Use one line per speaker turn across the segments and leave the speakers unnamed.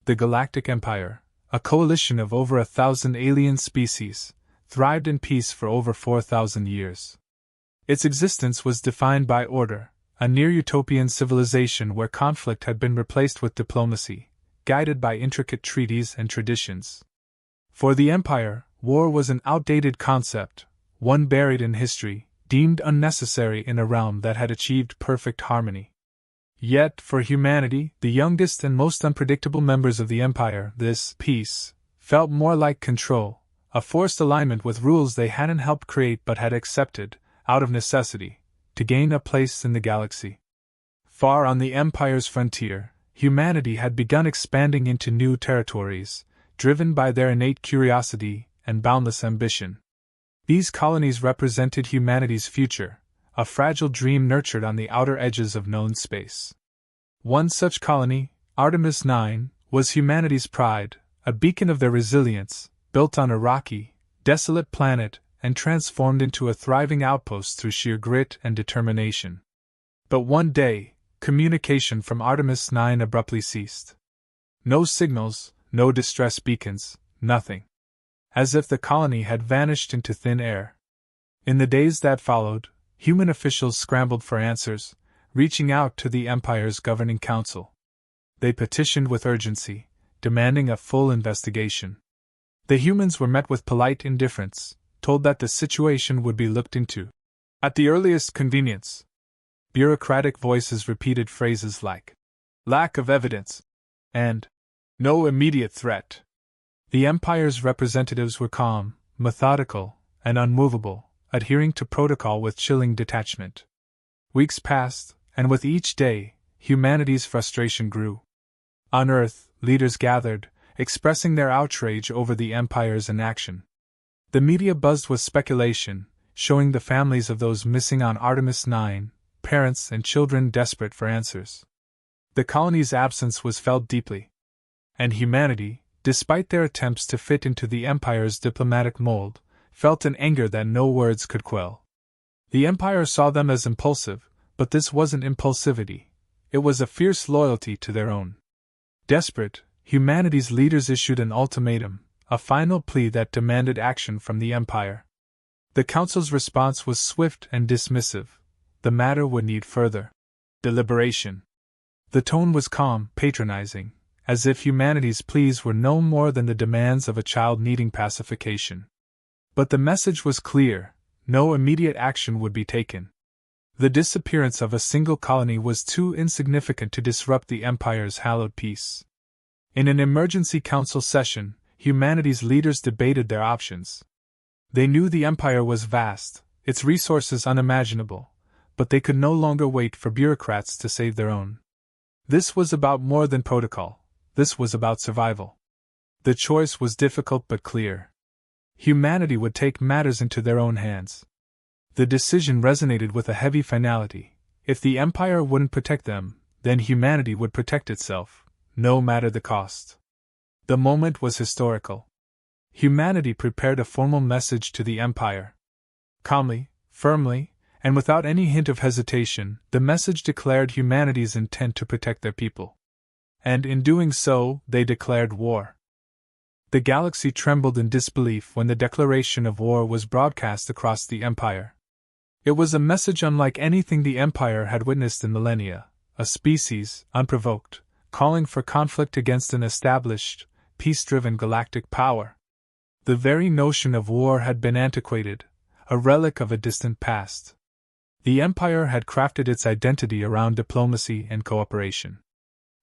The Galactic Empire, a coalition of over 1,000 alien species, thrived in peace for over 4,000 years. Its existence was defined by order, a near-utopian civilization where conflict had been replaced with diplomacy, guided by intricate treaties and traditions. For the Empire, war was an outdated concept, one buried in history, deemed unnecessary in a realm that had achieved perfect harmony. Yet, for humanity, the youngest and most unpredictable members of the Empire, this peace felt more like control, a forced alignment with rules they hadn't helped create but had accepted, out of necessity, to gain a place in the galaxy. Far on the Empire's frontier, humanity had begun expanding into new territories, driven by their innate curiosity and boundless ambition. These colonies represented humanity's future, a fragile dream nurtured on the outer edges of known space. One such colony, Artemis 9, was humanity's pride, a beacon of their resilience, built on a rocky, desolate planet and transformed into a thriving outpost through sheer grit and determination. But one day, communication from Artemis 9 abruptly ceased. No signals, no distress beacons, nothing. As if the colony had vanished into thin air. In the days that followed, human officials scrambled for answers, reaching out to the Empire's governing council. They petitioned with urgency, demanding a full investigation. The humans were met with polite indifference, told that the situation would be looked into at the earliest convenience. Bureaucratic voices repeated phrases like, "lack of evidence," and "no immediate threat." The Empire's representatives were calm, methodical, and unmovable, adhering to protocol with chilling detachment. Weeks passed, and with each day, humanity's frustration grew. On Earth, leaders gathered, expressing their outrage over the Empire's inaction. The media buzzed with speculation, showing the families of those missing on Artemis 9, parents and children desperate for answers. The colony's absence was felt deeply. And humanity, despite their attempts to fit into the Empire's diplomatic mold, felt an anger that no words could quell. The Empire saw them as impulsive, but this wasn't impulsivity. It was a fierce loyalty to their own. Desperate, humanity's leaders issued an ultimatum, a final plea that demanded action from the Empire. The Council's response was swift and dismissive. The matter would need further deliberation. The tone was calm, patronizing, as if humanity's pleas were no more than the demands of a child needing pacification. But the message was clear: no immediate action would be taken. The disappearance of a single colony was too insignificant to disrupt the Empire's hallowed peace. In an emergency council session, humanity's leaders debated their options. They knew the Empire was vast, its resources unimaginable, but they could no longer wait for bureaucrats to save their own. This was about more than protocol. This was about survival. The choice was difficult but clear. Humanity would take matters into their own hands. The decision resonated with a heavy finality. If the Empire wouldn't protect them, then humanity would protect itself, no matter the cost. The moment was historical. Humanity prepared a formal message to the Empire. Calmly, firmly, and without any hint of hesitation, the message declared humanity's intent to protect their people. And in doing so, they declared war. The galaxy trembled in disbelief when the declaration of war was broadcast across the Empire. It was a message unlike anything the Empire had witnessed in millennia, a species, unprovoked, calling for conflict against an established, peace-driven galactic power. The very notion of war had been antiquated, a relic of a distant past. The Empire had crafted its identity around diplomacy and cooperation.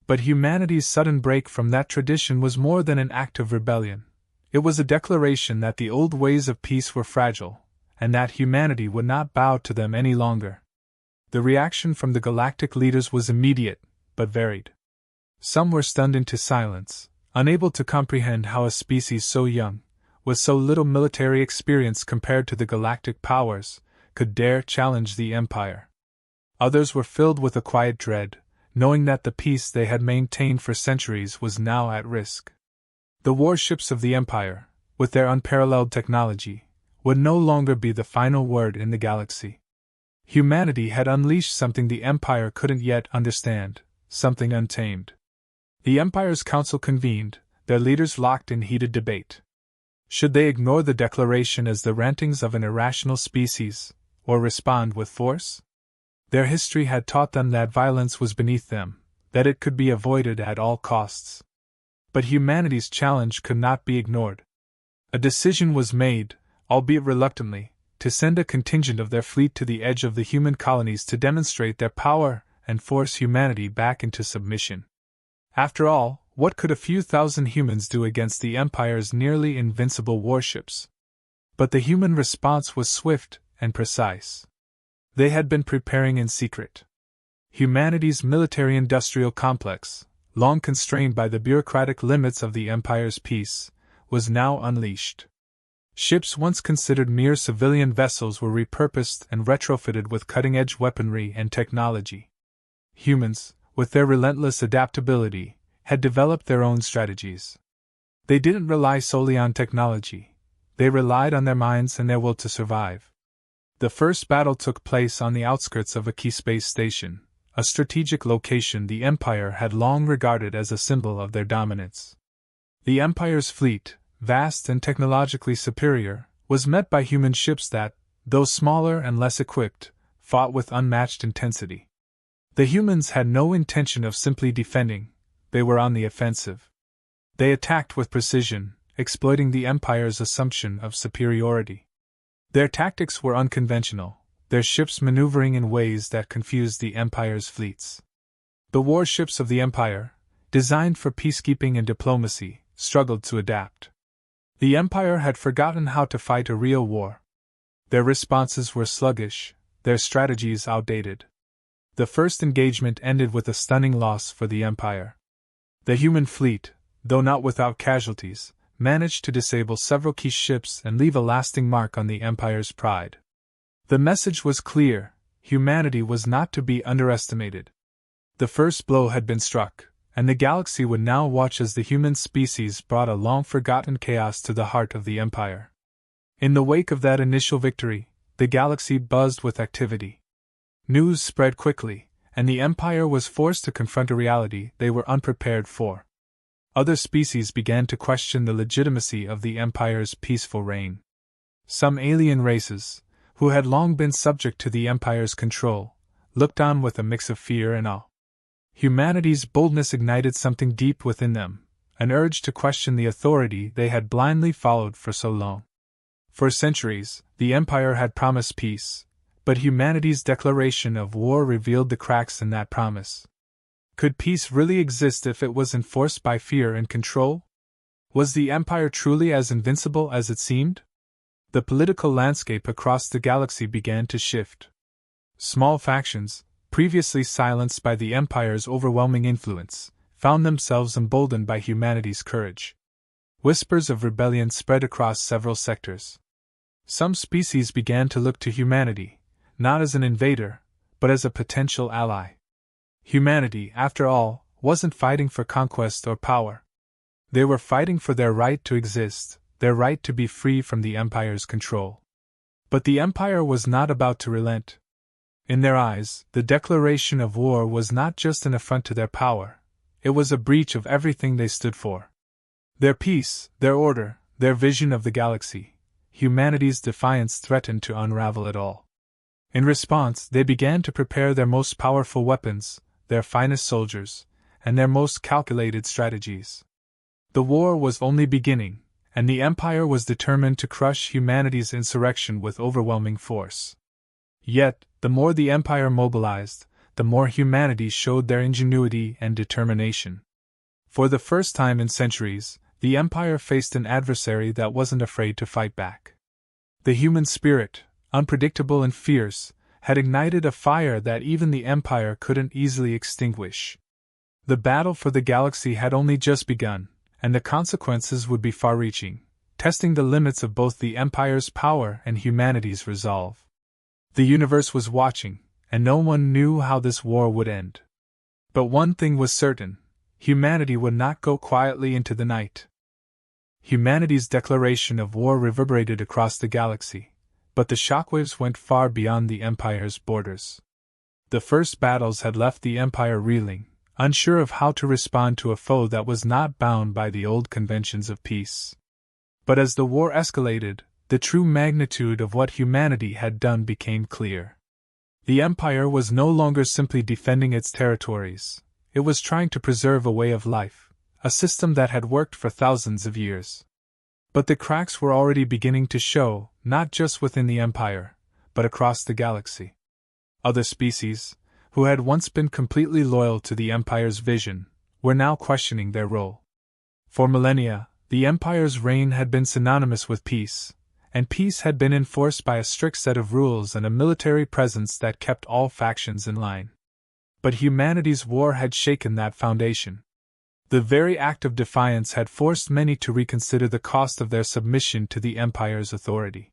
But humanity's sudden break from that tradition was more than an act of rebellion. It was a declaration that the old ways of peace were fragile, and that humanity would not bow to them any longer. The reaction from the galactic leaders was immediate, but varied. Some were stunned into silence, unable to comprehend how a species so young, with so little military experience compared to the galactic powers, could dare challenge the Empire. Others were filled with a quiet dread, knowing that the peace they had maintained for centuries was now at risk. The warships of the Empire, with their unparalleled technology, would no longer be the final word in the galaxy. Humanity had unleashed something the Empire couldn't yet understand, something untamed. The Empire's council convened, their leaders locked in heated debate. Should they ignore the declaration as the rantings of an irrational species, or respond with force? Their history had taught them that violence was beneath them, that it could be avoided at all costs. But humanity's challenge could not be ignored. A decision was made, albeit reluctantly, to send a contingent of their fleet to the edge of the human colonies to demonstrate their power and force humanity back into submission. After all, what could a few thousand humans do against the Empire's nearly invincible warships? But the human response was swift and precise. They had been preparing in secret. Humanity's military-industrial complex, long constrained by the bureaucratic limits of the Empire's peace, was now unleashed. Ships once considered mere civilian vessels were repurposed and retrofitted with cutting-edge weaponry and technology. Humans, with their relentless adaptability, had developed their own strategies. They didn't rely solely on technology. They relied on their minds and their will to survive. The first battle took place on the outskirts of a key space station, a strategic location the Empire had long regarded as a symbol of their dominance. The Empire's fleet, vast and technologically superior, was met by human ships that, though smaller and less equipped, fought with unmatched intensity. The humans had no intention of simply defending, they were on the offensive. They attacked with precision, exploiting the Empire's assumption of superiority. Their tactics were unconventional, their ships maneuvering in ways that confused the Empire's fleets. The warships of the Empire, designed for peacekeeping and diplomacy, struggled to adapt. The Empire had forgotten how to fight a real war. Their responses were sluggish, their strategies outdated. The first engagement ended with a stunning loss for the Empire. The human fleet, though not without casualties, managed to disable several key ships and leave a lasting mark on the Empire's pride. The message was clear: humanity was not to be underestimated. The first blow had been struck, and the galaxy would now watch as the human species brought a long-forgotten chaos to the heart of the Empire. In the wake of that initial victory, the galaxy buzzed with activity. News spread quickly, and the Empire was forced to confront a reality they were unprepared for. Other species began to question the legitimacy of the Empire's peaceful reign. Some alien races, who had long been subject to the Empire's control, looked on with a mix of fear and awe. Humanity's boldness ignited something deep within them, an urge to question the authority they had blindly followed for so long. For centuries, the Empire had promised peace, but humanity's declaration of war revealed the cracks in that promise. Could peace really exist if it was enforced by fear and control? Was the Empire truly as invincible as it seemed? The political landscape across the galaxy began to shift. Small factions, previously silenced by the Empire's overwhelming influence, found themselves emboldened by humanity's courage. Whispers of rebellion spread across several sectors. Some species began to look to humanity, not as an invader, but as a potential ally. Humanity, after all, wasn't fighting for conquest or power. They were fighting for their right to exist, their right to be free from the Empire's control. But the Empire was not about to relent. In their eyes, the declaration of war was not just an affront to their power, it was a breach of everything they stood for. Their peace, their order, their vision of the galaxy, humanity's defiance threatened to unravel it all. In response, they began to prepare their most powerful weapons, their finest soldiers, and their most calculated strategies. The war was only beginning, and the Empire was determined to crush humanity's insurrection with overwhelming force. Yet, the more the Empire mobilized, the more humanity showed their ingenuity and determination. For the first time in centuries, the Empire faced an adversary that wasn't afraid to fight back. The human spirit, unpredictable and fierce, had ignited a fire that even the Empire couldn't easily extinguish. The battle for the galaxy had only just begun, and the consequences would be far-reaching, testing the limits of both the Empire's power and humanity's resolve. The universe was watching, and no one knew how this war would end. But one thing was certain: humanity would not go quietly into the night. Humanity's declaration of war reverberated across the galaxy, but the shockwaves went far beyond the Empire's borders. The first battles had left the Empire reeling, unsure of how to respond to a foe that was not bound by the old conventions of peace. But as the war escalated, the true magnitude of what humanity had done became clear. The Empire was no longer simply defending its territories, it was trying to preserve a way of life, a system that had worked for thousands of years. But the cracks were already beginning to show, not just within the Empire, but across the galaxy. Other species, who had once been completely loyal to the Empire's vision, were now questioning their role. For millennia, the Empire's reign had been synonymous with peace, and peace had been enforced by a strict set of rules and a military presence that kept all factions in line. But humanity's war had shaken that foundation. The very act of defiance had forced many to reconsider the cost of their submission to the Empire's authority.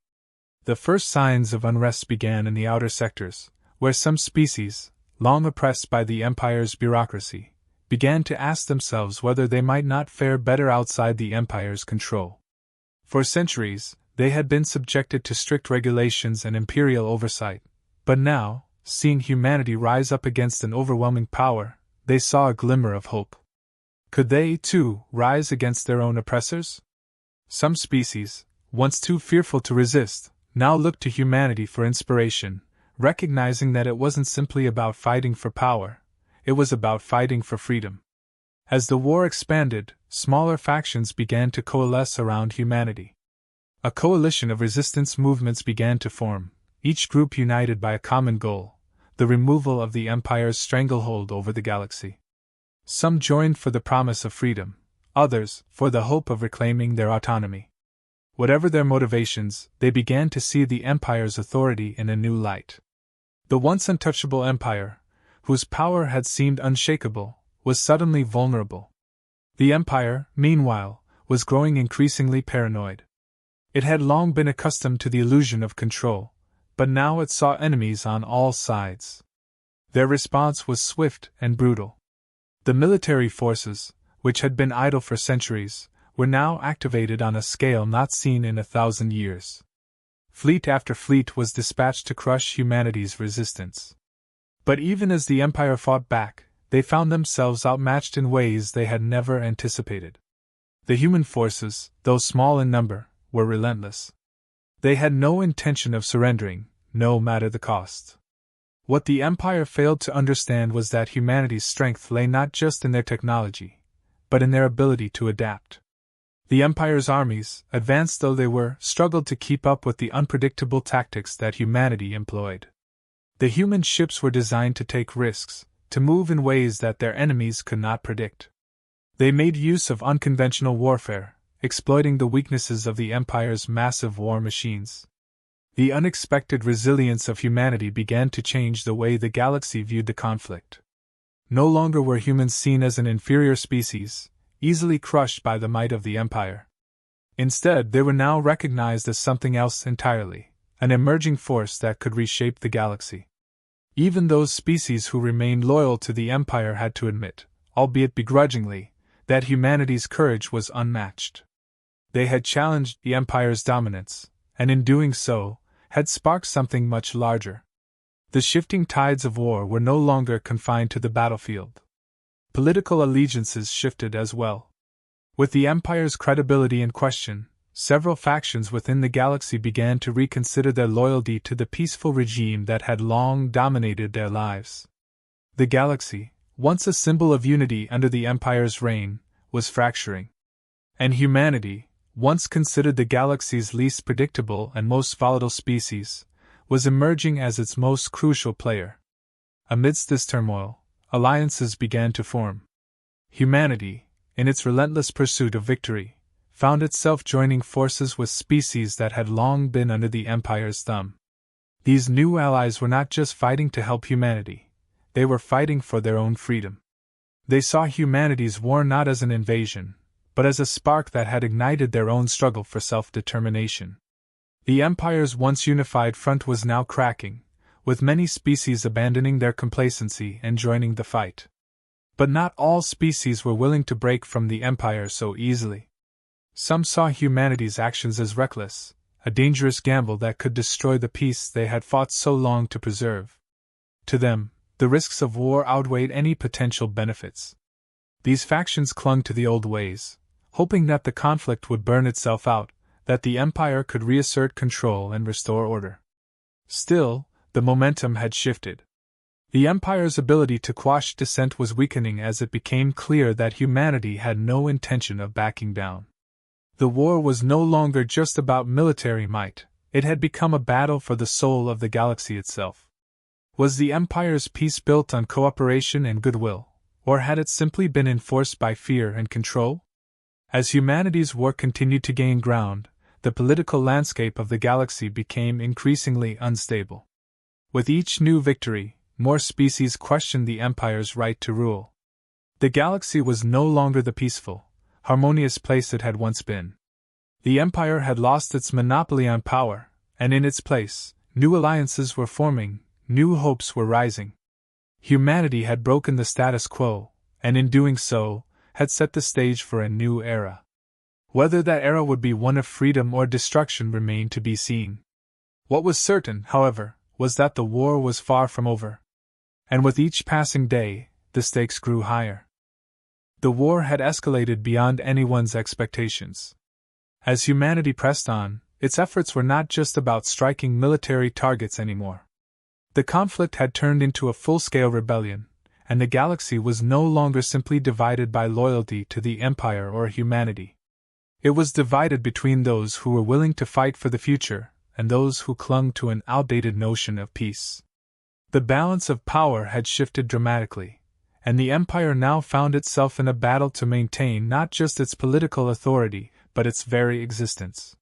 The first signs of unrest began in the outer sectors, where some species, long oppressed by the Empire's bureaucracy, began to ask themselves whether they might not fare better outside the Empire's control. For centuries, they had been subjected to strict regulations and imperial oversight, but now, seeing humanity rise up against an overwhelming power, they saw a glimmer of hope. Could they, too, rise against their own oppressors? Some species, once too fearful to resist, now looked to humanity for inspiration, recognizing that it wasn't simply about fighting for power, it was about fighting for freedom. As the war expanded, smaller factions began to coalesce around humanity. A coalition of resistance movements began to form, each group united by a common goal: the removal of the Empire's stranglehold over the galaxy. Some joined for the promise of freedom, others for the hope of reclaiming their autonomy. Whatever their motivations, they began to see the Empire's authority in a new light. The once untouchable Empire, whose power had seemed unshakable, was suddenly vulnerable. The Empire, meanwhile, was growing increasingly paranoid. It had long been accustomed to the illusion of control, but now it saw enemies on all sides. Their response was swift and brutal. The military forces, which had been idle for centuries, were now activated on a scale not seen in 1,000 years. Fleet after fleet was dispatched to crush humanity's resistance. But even as the Empire fought back, they found themselves outmatched in ways they had never anticipated. The human forces, though small in number, were relentless. They had no intention of surrendering, no matter the cost. What the Empire failed to understand was that humanity's strength lay not just in their technology, but in their ability to adapt. The Empire's armies, advanced though they were, struggled to keep up with the unpredictable tactics that humanity employed. The human ships were designed to take risks, to move in ways that their enemies could not predict. They made use of unconventional warfare, exploiting the weaknesses of the Empire's massive war machines. The unexpected resilience of humanity began to change the way the galaxy viewed the conflict. No longer were humans seen as an inferior species, easily crushed by the might of the Empire. Instead, they were now recognized as something else entirely, an emerging force that could reshape the galaxy. Even those species who remained loyal to the Empire had to admit, albeit begrudgingly, that humanity's courage was unmatched. They had challenged the Empire's dominance, and in doing so, had sparked something much larger. The shifting tides of war were no longer confined to the battlefield. Political allegiances shifted as well. With the Empire's credibility in question, several factions within the galaxy began to reconsider their loyalty to the peaceful regime that had long dominated their lives. The galaxy, once a symbol of unity under the Empire's reign, was fracturing. And humanity, once considered the galaxy's least predictable and most volatile species, was emerging as its most crucial player. Amidst this turmoil, alliances began to form. Humanity, in its relentless pursuit of victory, found itself joining forces with species that had long been under the Empire's thumb. These new allies were not just fighting to help humanity, they were fighting for their own freedom. They saw humanity's war not as an invasion, but as a spark that had ignited their own struggle for self-determination. The Empire's once unified front was now cracking, with many species abandoning their complacency and joining the fight. But not all species were willing to break from the Empire so easily. Some saw humanity's actions as reckless, a dangerous gamble that could destroy the peace they had fought so long to preserve. To them, The risks of war outweighed any potential benefits. These factions clung to the old ways, hoping that the conflict would burn itself out, that the Empire could reassert control and restore order. Still, the momentum had shifted. The Empire's ability to quash dissent was weakening as it became clear that humanity had no intention of backing down. The war was no longer just about military might, it had become a battle for the soul of the galaxy itself. Was the Empire's peace built on cooperation and goodwill, or had it simply been enforced by fear and control? As humanity's war continued to gain ground, the political landscape of the galaxy became increasingly unstable. With each new victory, more species questioned the Empire's right to rule. The galaxy was no longer the peaceful, harmonious place it had once been. The Empire had lost its monopoly on power, and in its place, new alliances were forming, new hopes were rising. Humanity had broken the status quo, and in doing so, had set the stage for a new era. Whether that era would be one of freedom or destruction remained to be seen. What was certain, however, was that the war was far from over. And with each passing day, the stakes grew higher. The war had escalated beyond anyone's expectations. As humanity pressed on, its efforts were not just about striking military targets anymore. The conflict had turned into a full-scale rebellion, and the galaxy was no longer simply divided by loyalty to the Empire or humanity. It was divided between those who were willing to fight for the future and those who clung to an outdated notion of peace. The balance of power had shifted dramatically, and the Empire now found itself in a battle to maintain not just its political authority, but its very existence.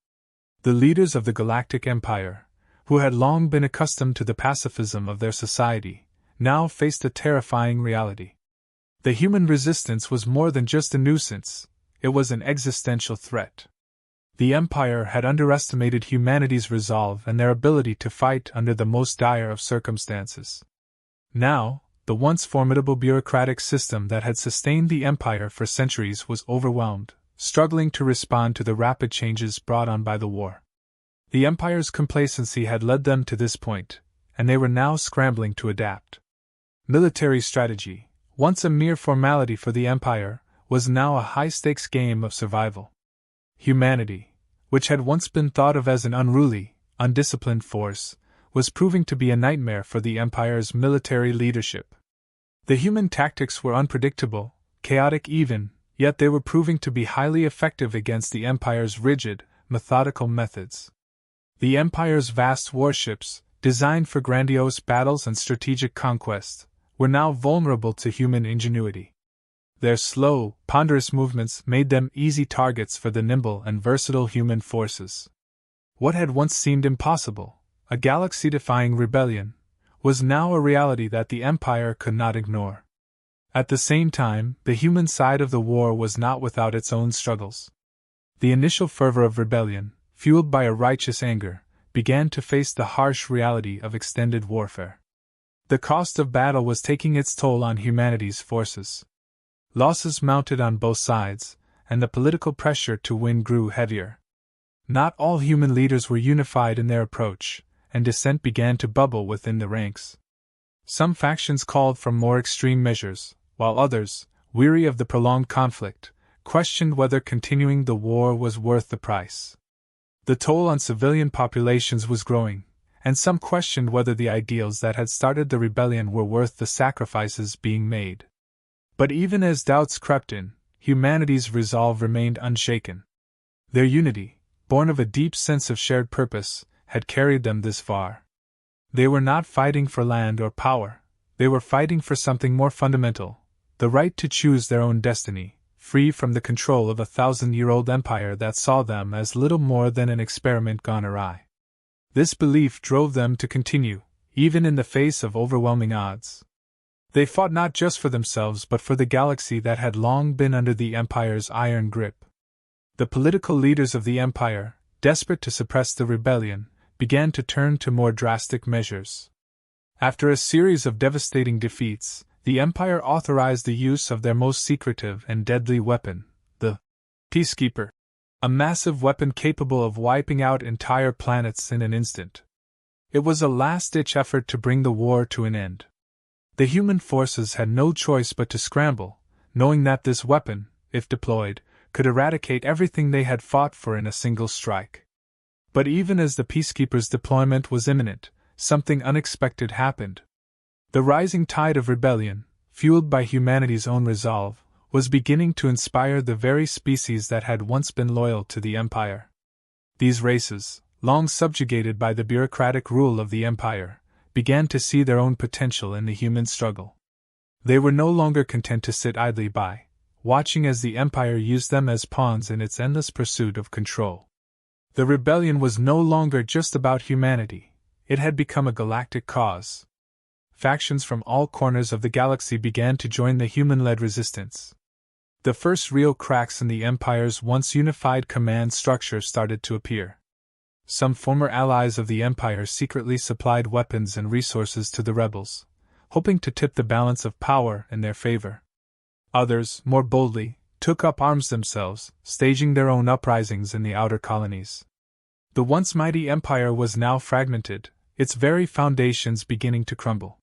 The leaders of the Galactic Empire, who had long been accustomed to the pacifism of their society, now faced a terrifying reality. The human resistance was more than just a nuisance, it was an existential threat. The Empire had underestimated humanity's resolve and their ability to fight under the most dire of circumstances. Now, the once formidable bureaucratic system that had sustained the Empire for centuries was overwhelmed, struggling to respond to the rapid changes brought on by the war. The Empire's complacency had led them to this point, and they were now scrambling to adapt. Military strategy, once a mere formality for the Empire, was now a high-stakes game of survival. Humanity, which had once been thought of as an unruly, undisciplined force, was proving to be a nightmare for the Empire's military leadership. The human tactics were unpredictable, chaotic even, yet they were proving to be highly effective against the Empire's rigid, methodical methods. The Empire's vast warships, designed for grandiose battles and strategic conquest, were now vulnerable to human ingenuity. Their slow, ponderous movements made them easy targets for the nimble and versatile human forces. What had once seemed impossible, a galaxy-defying rebellion, was now a reality that the Empire could not ignore. At the same time, the human side of the war was not without its own struggles. The initial fervor of rebellion, fueled by a righteous anger, began to face the harsh reality of extended warfare. The cost of battle was taking its toll on humanity's forces. Losses mounted on both sides, and the political pressure to win grew heavier. Not all human leaders were unified in their approach, and dissent began to bubble within the ranks. Some factions called for more extreme measures, while others, weary of the prolonged conflict, questioned whether continuing the war was worth the price. The toll on civilian populations was growing, and some questioned whether the ideals that had started the rebellion were worth the sacrifices being made. But even as doubts crept in, humanity's resolve remained unshaken. Their unity, born of a deep sense of shared purpose, had carried them this far. They were not fighting for land or power, they were fighting for something more fundamental, the right to choose their own destiny, free from the control of a 1,000-year-old empire that saw them as little more than an experiment gone awry. This belief drove them to continue, even in the face of overwhelming odds. They fought not just for themselves but for the galaxy that had long been under the Empire's iron grip. The political leaders of the Empire, desperate to suppress the rebellion, began to turn to more drastic measures. After a series of devastating defeats, the Empire authorized the use of their most secretive and deadly weapon, the Peacekeeper, a massive weapon capable of wiping out entire planets in an instant. It was a last-ditch effort to bring the war to an end. The human forces had no choice but to scramble, knowing that this weapon, if deployed, could eradicate everything they had fought for in a single strike. But even as the Peacekeepers' deployment was imminent, something unexpected happened. The rising tide of rebellion, fueled by humanity's own resolve, was beginning to inspire the very species that had once been loyal to the Empire. These races, long subjugated by the bureaucratic rule of the Empire, began to see their own potential in the human struggle. They were no longer content to sit idly by, watching as the Empire used them as pawns in its endless pursuit of control. The rebellion was no longer just about humanity, it had become a galactic cause. Factions from all corners of the galaxy began to join the human-led resistance. The first real cracks in the Empire's once unified command structure started to appear. Some former allies of the Empire secretly supplied weapons and resources to the rebels, hoping to tip the balance of power in their favor. Others, more boldly, took up arms themselves, staging their own uprisings in the outer colonies. The once mighty Empire was now fragmented, its very foundations beginning to crumble.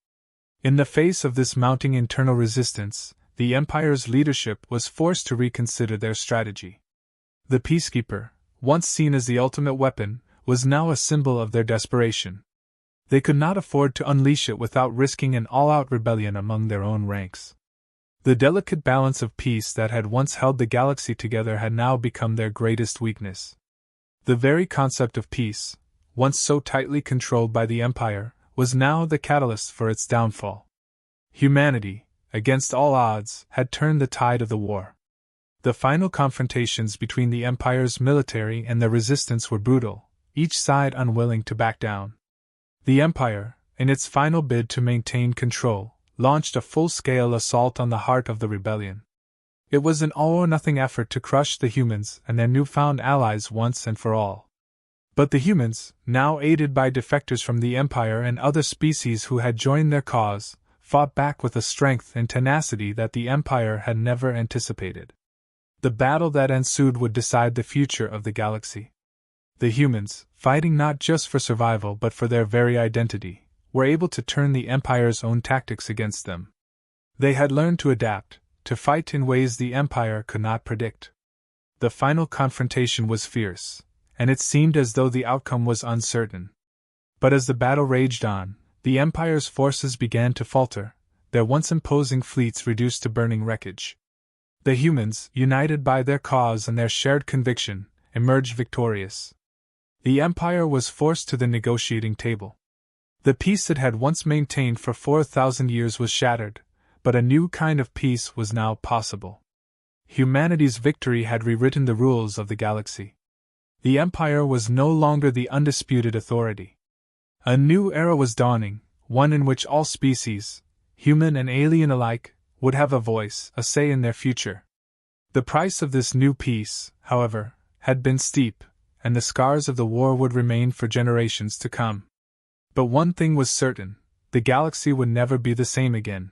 In the face of this mounting internal resistance, the Empire's leadership was forced to reconsider their strategy. The Peacekeeper, once seen as the ultimate weapon, was now a symbol of their desperation. They could not afford to unleash it without risking an all-out rebellion among their own ranks. The delicate balance of peace that had once held the galaxy together had now become their greatest weakness. The very concept of peace, once so tightly controlled by the Empire, was now the catalyst for its downfall. Humanity, against all odds, had turned the tide of the war. The final confrontations between the Empire's military and the resistance were brutal, each side unwilling to back down. The Empire, in its final bid to maintain control, launched a full-scale assault on the heart of the rebellion. It was an all-or-nothing effort to crush the humans and their newfound allies once and for all. But the humans, now aided by defectors from the Empire and other species who had joined their cause, fought back with a strength and tenacity that the Empire had never anticipated. The battle that ensued would decide the future of the galaxy. The humans, fighting not just for survival but for their very identity, were able to turn the Empire's own tactics against them. They had learned to adapt, to fight in ways the Empire could not predict. The final confrontation was fierce, and it seemed as though the outcome was uncertain. But as the battle raged on, the Empire's forces began to falter, their once imposing fleets reduced to burning wreckage. The humans, united by their cause and their shared conviction, emerged victorious. The Empire was forced to the negotiating table. The peace it had once maintained for 4,000 years was shattered, but a new kind of peace was now possible. Humanity's victory had rewritten the rules of the galaxy. The Empire was no longer the undisputed authority. A new era was dawning, one in which all species, human and alien alike, would have a voice, a say in their future. The price of this new peace, however, had been steep, and the scars of the war would remain for generations to come. But one thing was certain, the galaxy would never be the same again.